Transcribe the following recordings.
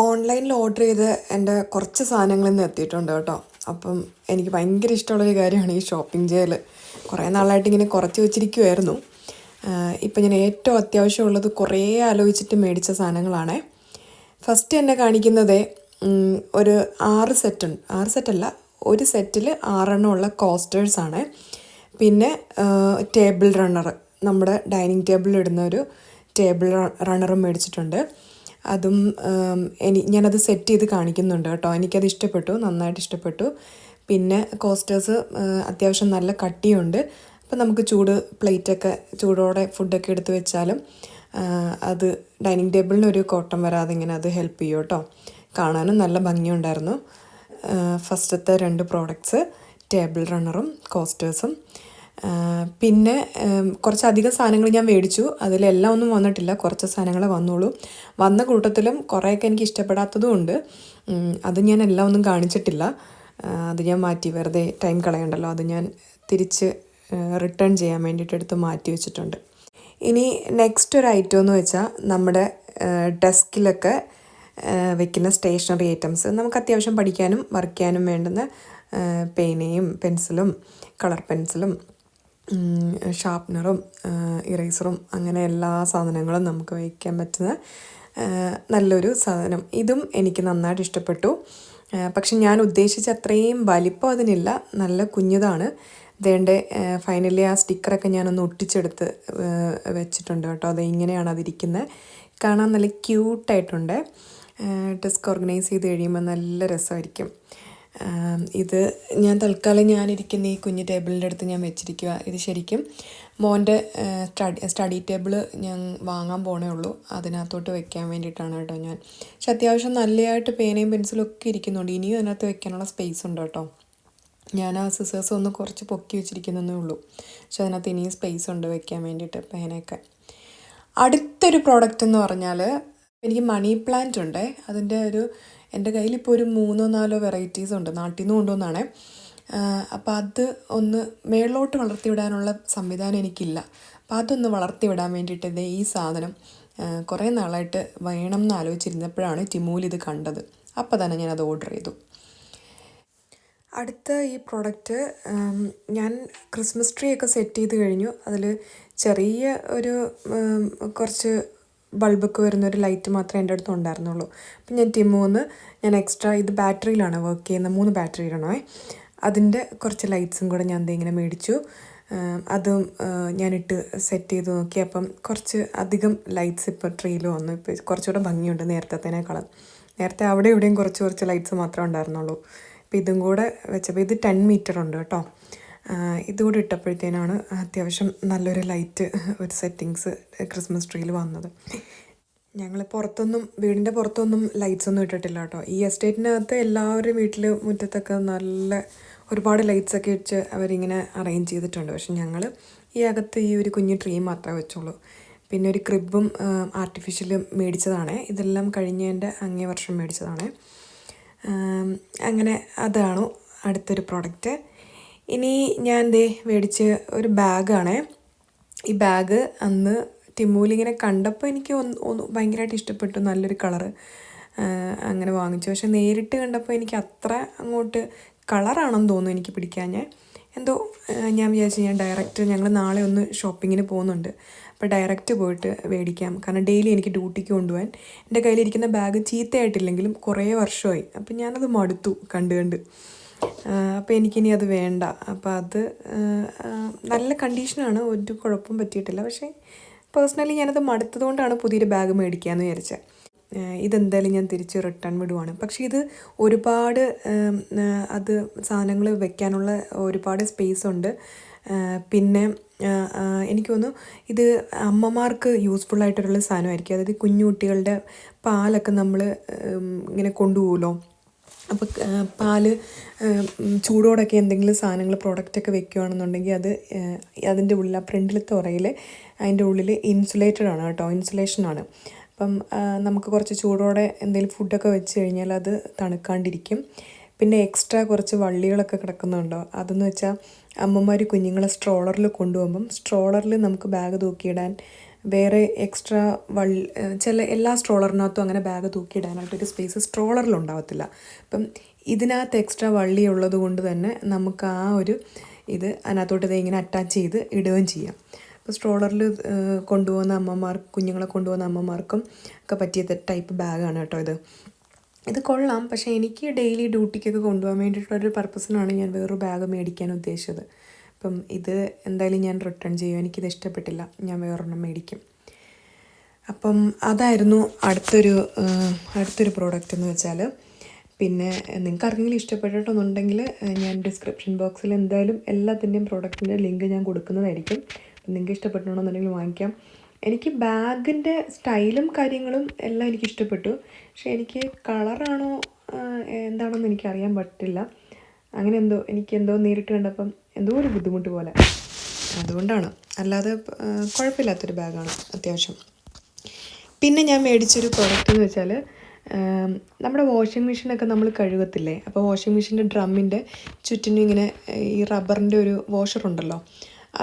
ഓൺലൈനിൽ ഓർഡർ ചെയ്ത് എൻ്റെ കുറച്ച് സാധനങ്ങളിൽ നിന്ന് എത്തിയിട്ടുണ്ട് കേട്ടോ. അപ്പം എനിക്ക് ഭയങ്കര ഇഷ്ടമുള്ളൊരു കാര്യമാണ് ഈ ഷോപ്പിംഗ് ചെയ്യൽ. കുറേ നാളായിട്ട് ഇങ്ങനെ കുറച്ച് വെച്ചിരിക്കുമായിരുന്നു. ഇപ്പം ഞാൻ ഏറ്റവും അത്യാവശ്യമുള്ളത് കുറേ ആലോചിച്ചിട്ട് മേടിച്ച സാധനങ്ങളാണ്. ഫസ്റ്റ് എന്നെ കാണിക്കുന്നത് ഒരു 6 സെറ്റല്ല, ഒരു സെറ്റിൽ 6 കോസ്റ്റേഴ്സാണ്. പിന്നെ ടേബിൾ റണ്ണർ, നമ്മുടെ ഡൈനിങ് ടേബിളിൽ ഇടുന്ന ഒരു ടേബിൾ റണ്ണറും മേടിച്ചിട്ടുണ്ട്. അതും ഞാനത് സെറ്റ് ചെയ്ത് കാണിക്കുന്നുണ്ട് കേട്ടോ. എനിക്കത് ഇഷ്ടപ്പെട്ടു, നന്നായിട്ട് ഇഷ്ടപ്പെട്ടു. പിന്നെ കോസ്റ്റേഴ്സ് അത്യാവശ്യം നല്ല കട്ടിയുണ്ട്. അപ്പം നമുക്ക് പ്ലേറ്റൊക്കെ ചൂടോടെ ഫുഡൊക്കെ എടുത്ത് വെച്ചാലും അത് ഡൈനിങ് ടേബിളിന് ഒരു കോട്ടം വരാതെ ഇങ്ങനെ അത് ഹെൽപ്പ് ചെയ്യും കേട്ടോ. കാണാനും നല്ല ഭംഗിയുണ്ടായിരുന്നു. ഫസ്റ്റത്തെ 2 പ്രോഡക്റ്റ്സ് ടേബിൾ റണ്ണറും കോസ്റ്റേഴ്സും. പിന്നെ കുറച്ചധികം സാധനങ്ങൾ ഞാൻ മേടിച്ചു. അതിലെല്ലാം ഒന്നും വന്നിട്ടില്ല, കുറച്ച് സാധനങ്ങളെ വന്നുള്ളൂ. വന്ന കൂട്ടത്തിലും കുറേയൊക്കെ എനിക്ക് ഇഷ്ടപ്പെടാത്തതും ഉണ്ട്. അത് ഞാൻ എല്ലാം ഒന്നും കാണിച്ചിട്ടില്ല. അത് ഞാൻ മാറ്റി, വെറുതെ ടൈം കളയണ്ടല്ലോ. അത് ഞാൻ തിരിച്ച് റിട്ടേൺ ചെയ്യാൻ വേണ്ടിയിട്ട് എടുത്ത് മാറ്റി വെച്ചിട്ടുണ്ട്. ഇനി നെക്സ്റ്റ് ഒരു ഐറ്റം എന്ന് വെച്ചാൽ നമ്മുടെ ഡെസ്കിലൊക്കെ വെക്കുന്ന സ്റ്റേഷനറി ഐറ്റംസ്. നമുക്ക് അത്യാവശ്യം പഠിക്കാനും വർക്ക് ചെയ്യാനും വേണ്ടുന്ന പേനയും പെൻസിലും കളർ പെൻസിലും ഷാർപ്നറും ഇറേസറും അങ്ങനെ എല്ലാ സാധനങ്ങളും നമുക്ക് വയ്ക്കാൻ പറ്റുന്ന നല്ലൊരു സാധനം. ഇതും എനിക്ക് നന്നായിട്ട് ഇഷ്ടപ്പെട്ടു. പക്ഷെ ഞാൻ ഉദ്ദേശിച്ച അത്രയും വലിപ്പം അതിനില്ല, നല്ല കുഞ്ഞതാണ്. അതേണ്ട ഫൈനലി ആ സ്റ്റിക്കറൊക്കെ ഞാനൊന്ന് ഒട്ടിച്ചെടുത്ത് വെച്ചിട്ടുണ്ട് കേട്ടോ. അത് ഇങ്ങനെയാണ് അതിരിക്കുന്നത്. കാണാൻ നല്ല ക്യൂട്ടായിട്ടുണ്ട്. ഡെസ്ക് ഓർഗനൈസ് ചെയ്ത് കഴിയുമ്പോൾ നല്ല രസമായിരിക്കും. ഇത് ഞാൻ തൽക്കാലം ഞാനിരിക്കുന്ന ഈ കുഞ്ഞ് ടേബിളിൻ്റെ അടുത്ത് ഞാൻ വെച്ചിരിക്കുക. ഇത് ശരിക്കും മോൻ്റെ സ്റ്റഡി ടേബിൾ ഞാൻ വാങ്ങാൻ പോണേ ഉള്ളൂ, അതിനകത്തോട്ട് വെക്കാൻ വേണ്ടിയിട്ടാണ് കേട്ടോ ഞാൻ. പക്ഷെ അത്യാവശ്യം നല്ലതായിട്ട് പേനയും പെൻസിലും ഒക്കെ ഇരിക്കുന്നുണ്ട്. ഇനിയും അതിനകത്ത് വെക്കാനുള്ള സ്പേസ് ഉണ്ട് കേട്ടോ. ഞാൻ ആ സിസേഴ്സ് ഒന്ന് കുറച്ച് പൊക്കി വെച്ചിരിക്കുന്നതേ ഉള്ളൂ. പക്ഷെ അതിനകത്ത് ഇനിയും സ്പേസ് ഉണ്ട് വെക്കാൻ വേണ്ടിയിട്ട് പേനയൊക്കെ. അടുത്തൊരു പ്രോഡക്റ്റ് എന്ന് പറഞ്ഞാൽ എനിക്ക് മണി പ്ലാന്റ് ഉണ്ട്. അതിൻ്റെ എൻ്റെ കയ്യിലിപ്പോൾ ഒരു 3-4 വെറൈറ്റീസ് ഉണ്ട്, നാട്ടിൽ നിന്ന് കൊണ്ടുവന്നാണ്. അപ്പോൾ അത് ഒന്ന് മേളിലോട്ട് വളർത്തിവിടാനുള്ള സംവിധാനം എനിക്കില്ല. അപ്പോൾ അതൊന്ന് വളർത്തിവിടാൻ വേണ്ടിയിട്ട് ഈ സാധനം കുറേ നാളായിട്ട് വേണം എന്ന് ആലോചിച്ചിരുന്നപ്പോഴാണ് ടിമൂൽ ഇത് കണ്ടത്. അപ്പോൾ തന്നെ ഞാനത് ഓർഡർ ചെയ്തു. അടുത്ത ഈ പ്രോഡക്റ്റ് ഞാൻ ക്രിസ്മസ് ട്രീ ഒക്കെ സെറ്റ് ചെയ്ത് കഴിഞ്ഞു. അതിൽ ചെറിയ ഒരു കുറച്ച് ബൾബൊക്കെ വരുന്നൊരു ലൈറ്റ് മാത്രമേ എൻ്റെ അടുത്ത് ഉണ്ടായിരുന്നുള്ളൂ. അപ്പം ഞാൻ ടിമൂന്ന് ഞാൻ എക്സ്ട്രാ, ഇത് ബാറ്ററിയിലാണ് വർക്ക് ചെയ്യുന്ന, 3 ബാറ്ററി ഇടണേ. അതിൻ്റെ കുറച്ച് ലൈറ്റ്സും കൂടെ ഞാൻ ഇങ്ങനെ മേടിച്ചു. അതും ഞാനിട്ട് സെറ്റ് ചെയ്ത് നോക്കി. അപ്പം കുറച്ച് അധികം ലൈറ്റ്സ് ഇപ്പോൾ ട്രീയിൽ വന്നു. ഇപ്പോൾ കുറച്ചുകൂടെ ഭംഗിയുണ്ട് നേരത്തേനേക്കാളും. നേരത്തെ അവിടെ ഇവിടെയും കുറച്ച് ലൈറ്റ്സ് മാത്രമേ ഉണ്ടായിരുന്നുള്ളൂ. അപ്പോൾ ഇതും കൂടെ വെച്ചപ്പോൾ ഇത് 10 മീറ്റർ ഉണ്ട് കേട്ടോ. ഇതുകൂടി ഇട്ടപ്പോഴത്തേനാണ് അത്യാവശ്യം നല്ലൊരു ലൈറ്റ്, ഒരു സെറ്റിങ്സ് ക്രിസ്മസ് ട്രീയിൽ വന്നത്. ഞങ്ങൾ വീടിൻ്റെ പുറത്തൊന്നും ലൈറ്റ്സ് ഒന്നും ഇട്ടിട്ടില്ല കേട്ടോ. ഈ എസ്റ്റേറ്റിനകത്ത് എല്ലാവരും വീട്ടിൽ മുറ്റത്തൊക്കെ നല്ല ഒരുപാട് ലൈറ്റ്സൊക്കെ വെച്ച് അവരിങ്ങനെ അറേഞ്ച് ചെയ്തിട്ടുണ്ട്. പക്ഷെ ഞങ്ങൾ ഈ അകത്ത് ഈ ഒരു കുഞ്ഞു ട്രീ മാത്രമേ വെച്ചുള്ളൂ. പിന്നെ ഒരു ക്രിബും ആർട്ടിഫിഷ്യലും മേടിച്ചതാണ്. ഇതെല്ലാം കഴിഞ്ഞതിൻ്റെ അങ്ങേ വർഷം മേടിച്ചതാണ്. അങ്ങനെ അതാണ് അടുത്തൊരു പ്രോഡക്റ്റ്. ഇനി ഞാൻ മേടിച്ച് ഒരു ബാഗാണ്. ഈ ബാഗ് അന്ന് ടിമൂലിങ്ങനെ കണ്ടപ്പോൾ എനിക്ക് ഭയങ്കരമായിട്ട് ഇഷ്ടപ്പെട്ടു, നല്ലൊരു കളറ്. അങ്ങനെ വാങ്ങിച്ചു. പക്ഷെ നേരിട്ട് കണ്ടപ്പോൾ എനിക്ക് അത്ര അങ്ങോട്ട് കളറാണെന്ന് തോന്നുന്നു എനിക്ക് പിടിക്കാൻ. എന്തോ ഞാൻ വിചാരിച്ചു ഞങ്ങൾ നാളെ ഒന്ന് ഷോപ്പിങ്ങിന് പോകുന്നുണ്ട്. അപ്പോൾ ഡയറക്റ്റ് പോയിട്ട് മേടിക്കാം. കാരണം ഡെയിലി എനിക്ക് ഡ്യൂട്ടിക്ക് കൊണ്ടുപോകാൻ. എൻ്റെ കയ്യിലിരിക്കുന്ന ബാഗ് ചീത്തയായിട്ടില്ലെങ്കിലും കുറേ വർഷമായി. അപ്പം ഞാനത് മടുത്തു കണ്ട്. അപ്പോൾ എനിക്കിനി അത് വേണ്ട. അപ്പോൾ അത് നല്ല കണ്ടീഷനാണ്, ഒരു കുഴപ്പം പറ്റിയിട്ടില്ല. പക്ഷേ പേഴ്സണലി ഞാനത് മടുത്തതുകൊണ്ടാണ് പുതിയൊരു ബാഗ് മേടിക്കാമെന്ന് വിചാരിച്ചത്. ഇതെന്തായാലും ഞാൻ തിരിച്ച് റിട്ടേൺ വിടുവാണ്. പക്ഷേ ഇത് ഒരുപാട് അത് സാധനങ്ങൾ വെക്കാനുള്ള ഒരുപാട് സ്പേസ് ഉണ്ട്. പിന്നെ എനിക്ക് തോന്നുന്നു ഇത് അമ്മമാർക്ക് യൂസ്ഫുൾ ആയിട്ടുള്ള സാധനമായിരിക്കും. അതായത് കുഞ്ഞു കുട്ടികളുടെ പാലൊക്കെ നമ്മൾ ഇങ്ങനെ കൊണ്ടുപോകുമല്ലോ. അപ്പോൾ പാല് ചൂടോടൊക്കെ എന്തെങ്കിലും സാധനങ്ങൾ പ്രോഡക്റ്റൊക്കെ വെക്കുകയാണെന്നുണ്ടെങ്കിൽ അത് അതിൻ്റെ ഉള്ളിൽ ആ ഫ്രണ്ടിലത്തെ ഉറയിൽ അതിൻ്റെ ഉള്ളിൽ ഇൻസുലേറ്റഡ് ആണ് കേട്ടോ, ഇൻസുലേഷനാണ്. അപ്പം നമുക്ക് കുറച്ച് ചൂടോടെ എന്തെങ്കിലും ഫുഡൊക്കെ വെച്ച് കഴിഞ്ഞാൽ അത് തണുക്കാണ്ടിരിക്കും. പിന്നെ എക്സ്ട്രാ കുറച്ച് വള്ളികളൊക്കെ കിടക്കുന്നുണ്ടോ, അതെന്ന് വെച്ചാൽ അമ്മമാർ കുഞ്ഞുങ്ങളെ സ്ട്രോളറിൽ കൊണ്ടുപോകുമ്പം സ്ട്രോളറിൽ നമുക്ക് ബാഗ് തൂക്കിയിടാൻ വേറെ എക്സ്ട്രാ ചില എല്ലാ സ്ട്രോളറിനകത്തും അങ്ങനെ ബാഗ് തൂക്കിയിടാനായിട്ടൊരു സ്പേസ് സ്ട്രോളറിലുണ്ടാവത്തില്ല. അപ്പം ഇതിനകത്ത് എക്സ്ട്രാ വള്ളി ഉള്ളത് കൊണ്ട് തന്നെ നമുക്ക് ആ ഒരു ഇത് അതിനകത്തോട്ട് ഇങ്ങനെ അറ്റാച്ച് ചെയ്ത് ഇടുകയും ചെയ്യാം. അപ്പോൾ സ്ട്രോളറിൽ കൊണ്ടുപോകുന്ന കുഞ്ഞുങ്ങളെ കൊണ്ടുപോകുന്ന അമ്മമാർക്കും ഒക്കെ പറ്റിയ ടൈപ്പ് ബാഗാണ് കേട്ടോ ഇത് കൊള്ളാം. പക്ഷേ എനിക്ക് ഡെയിലി ഡ്യൂട്ടിക്കൊക്കെ കൊണ്ടുപോകാൻ വേണ്ടിയിട്ടുള്ളൊരു പർപ്പസിനാണ് ഞാൻ വേറൊരു ബാഗ് മേടിക്കാൻ ഉദ്ദേശിച്ചത്. അപ്പം ഇത് എന്തായാലും ഞാൻ റിട്ടേൺ ചെയ്യും. എനിക്കിത് ഇഷ്ടപ്പെട്ടില്ല, ഞാൻ വേറൊരെണ്ണം മേടിക്കും. അപ്പം അതായിരുന്നു അടുത്തൊരു പ്രോഡക്റ്റ് എന്ന് വെച്ചാൽ. പിന്നെ നിങ്ങൾക്ക് ആർക്കെങ്കിലും ഇഷ്ടപ്പെട്ടിട്ടുണ്ടെങ്കിൽ ഞാൻ ഡിസ്ക്രിപ്ഷൻ ബോക്സിൽ എന്തായാലും എല്ലാത്തിൻ്റെയും പ്രോഡക്റ്റിൻ്റെ ലിങ്ക് ഞാൻ കൊടുക്കുന്നതായിരിക്കും. നിങ്ങൾക്ക് ഇഷ്ടപ്പെട്ടിട്ടുണ്ടെന്നുണ്ടെങ്കിൽ വാങ്ങിക്കാം. എനിക്ക് ബാഗിൻ്റെ സ്റ്റൈലും കാര്യങ്ങളും എല്ലാം എനിക്ക് ഇഷ്ടപ്പെട്ടു. പക്ഷേ എനിക്ക് കളറാണോ എന്താണെന്ന് എനിക്കറിയാൻ പറ്റില്ല. അങ്ങനെ എനിക്കെന്തോ നേരിട്ട് കണ്ടപ്പം എന്തോ ഒരു ബുദ്ധിമുട്ട് പോലെ, അതുകൊണ്ടാണ്. അല്ലാതെ കുഴപ്പമില്ലാത്തൊരു ബാഗാണ് അത്യാവശ്യം. പിന്നെ ഞാൻ മേടിച്ചൊരു പ്രോഡക്റ്റ് എന്ന് വെച്ചാൽ, നമ്മുടെ വാഷിംഗ് മെഷീനൊക്കെ നമ്മൾ കഴുകത്തില്ലേ, അപ്പോൾ വാഷിംഗ് മെഷീൻ്റെ ഡ്രമ്മിൻ്റെ ചുറ്റിനും ഇങ്ങനെ ഈ റബ്ബറിൻ്റെ ഒരു വാഷറുണ്ടല്ലോ,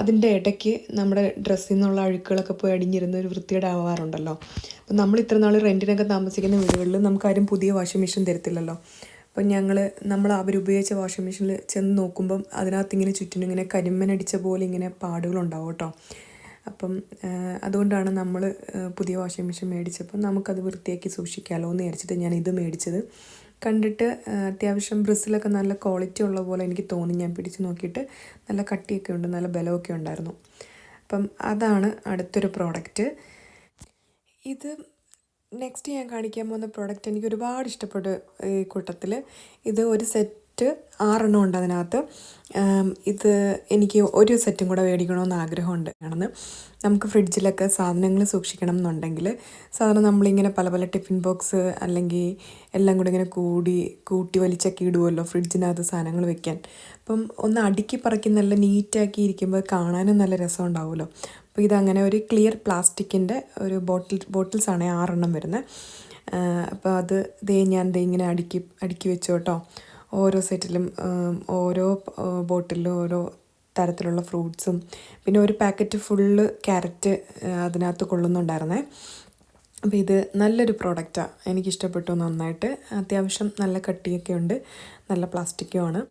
അതിൻ്റെ ഇടയ്ക്ക് നമ്മുടെ ഡ്രസ്സിൽ നിന്നുള്ള അഴുക്കുകളൊക്കെ പോയി അടിഞ്ഞിരുന്ന ഒരു വൃത്തിയുടെ ആവാറുണ്ടല്ലോ. അപ്പം നമ്മൾ ഇത്ര നാൾ റെൻറ്റിനൊക്കെ താമസിക്കുന്ന വീടുകളിൽ നമുക്കാരും പുതിയ വാഷിംഗ് മെഷീൻ തരത്തില്ലല്ലോ. അപ്പം നമ്മൾ അവരുപയോഗിച്ച വാഷിംഗ് മെഷീനിൽ ചെന്ന് നോക്കുമ്പം അതിനകത്ത് ഇങ്ങനെ ചുറ്റിനും ഇങ്ങനെ കരിമ്മനടിച്ച പോലെ ഇങ്ങനെ പാടുകളുണ്ടാവും കേട്ടോ. അപ്പം അതുകൊണ്ടാണ് നമ്മൾ പുതിയ വാഷിംഗ് മെഷീൻ മേടിച്ചപ്പോൾ നമുക്കത് വൃത്തിയാക്കി സൂക്ഷിക്കാമല്ലോ എന്ന് വിചാരിച്ചിട്ട് ഞാൻ ഇത് മേടിച്ചത്. കണ്ടിട്ട് അത്യാവശ്യം ബ്രിസിലൊക്കെ നല്ല ക്വാളിറ്റി ഉള്ള പോലെ എനിക്ക് തോന്നി. ഞാൻ പിടിച്ച് നോക്കിയിട്ട് നല്ല കട്ടിയൊക്കെ ഉണ്ട്, നല്ല ബലമൊക്കെ ഉണ്ടായിരുന്നു. അപ്പം അതാണ് അടുത്തൊരു പ്രോഡക്റ്റ്. ഇത് നെക്സ്റ്റ് ഞാൻ കാണിക്കാൻ പോകുന്ന പ്രോഡക്റ്റ് എനിക്ക് ഒരുപാട് ഇഷ്ടപ്പെട്ടു. ഈ കൂട്ടത്തിൽ ഇത് ഒരു സെറ്റ് 6 ഉണ്ട് അതിനകത്ത്. ഇത് എനിക്ക് ഒരു സെറ്റും കൂടെ മേടിക്കണമെന്ന് ആഗ്രഹമുണ്ട്. നമുക്ക് ഫ്രിഡ്ജിലൊക്കെ സാധനങ്ങൾ സൂക്ഷിക്കണം എന്നുണ്ടെങ്കിൽ സാധാരണ നമ്മളിങ്ങനെ പല പല ടിഫിൻ ബോക്സ് അല്ലെങ്കിൽ എല്ലാം കൂടെ ഇങ്ങനെ കൂട്ടി വലിച്ചൊക്കെ ഇടുമല്ലോ ഫ്രിഡ്ജിനകത്ത് സാധനങ്ങൾ വെക്കാൻ. അപ്പം ഒന്ന് അടുക്കി പറക്കി നല്ല നീറ്റാക്കി ഇരിക്കുമ്പോൾ കാണാനും നല്ല രസം ഉണ്ടാവുമല്ലോ. അപ്പോൾ ഇതങ്ങനെ ഒരു ക്ലിയർ പ്ലാസ്റ്റിക്കിൻ്റെ ഒരു ബോട്ടിൽസാണ് 6 വരുന്നത്. അപ്പോൾ അത് ഞാൻ ഇങ്ങനെ അടുക്കി വെച്ചു കേട്ടോ. ഓരോ സെറ്റിലും ഓരോ ബോട്ടിലും ഓരോ തരത്തിലുള്ള ഫ്രൂട്ട്സും പിന്നെ ഒരു പാക്കറ്റ് ഫുള്ള് ക്യാരറ്റ് അതിനകത്ത് കൊള്ളുന്നുണ്ടായിരുന്നേ. അപ്പോൾ ഇത് നല്ലൊരു പ്രോഡക്റ്റാണ്, എനിക്കിഷ്ടപ്പെട്ടു നന്നായിട്ട്. അത്യാവശ്യം നല്ല കട്ടിയൊക്കെ ഉണ്ട്, നല്ല പ്ലാസ്റ്റിക്കുമാണ്.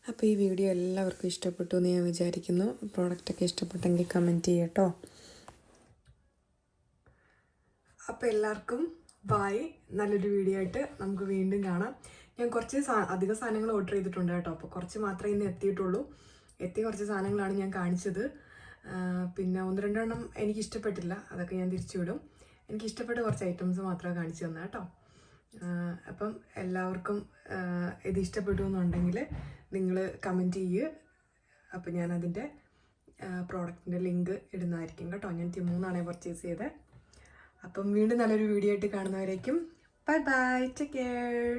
അപ്പോൾ ഈ വീഡിയോ എല്ലാവർക്കും ഇഷ്ടപ്പെട്ടു എന്ന് ഞാൻ വിചാരിക്കുന്നു. പ്രോഡക്റ്റൊക്കെ ഇഷ്ടപ്പെട്ടെങ്കിൽ കമൻറ്റ് ചെയ്യട്ടോ. അപ്പോൾ എല്ലാവർക്കും ബായ്. നല്ലൊരു വീഡിയോ ആയിട്ട് നമുക്ക് വീണ്ടും കാണാം. ഞാൻ കുറച്ച് അധികം സാധനങ്ങൾ ഓർഡർ ചെയ്തിട്ടുണ്ട് കേട്ടോ. അപ്പോൾ കുറച്ച് മാത്രമേ ഇന്ന് എത്തിയിട്ടുള്ളൂ. എത്തിയ കുറച്ച് സാധനങ്ങളാണ് ഞാൻ കാണിച്ചത്. പിന്നെ 1-2 എണ്ണം എനിക്ക് ഇഷ്ടപ്പെട്ടില്ല, അതൊക്കെ ഞാൻ തിരിച്ചുവിടും. എനിക്ക് ഇഷ്ടപ്പെട്ട കുറച്ച് ഐറ്റംസ് മാത്രമേ കാണിച്ചു തന്നെ കേട്ടോ. അപ്പം എല്ലാവർക്കും ഇത് ഇഷ്ടപ്പെട്ടു എന്നുണ്ടെങ്കിൽ നിങ്ങൾ കമൻറ്റ് ചെയ്യുക. അപ്പോൾ ഞാനതിൻ്റെ പ്രോഡക്റ്റിൻ്റെ ലിങ്ക് ഇടുന്നതായിരിക്കും കേട്ടോ. ഞാൻ Temu പർച്ചേസ് ചെയ്തത്. അപ്പം വീണ്ടും നല്ലൊരു വീഡിയോ ആയിട്ട് കാണുന്നവരേക്കും ബൈ ബൈ, ടേക്ക് കെയർ.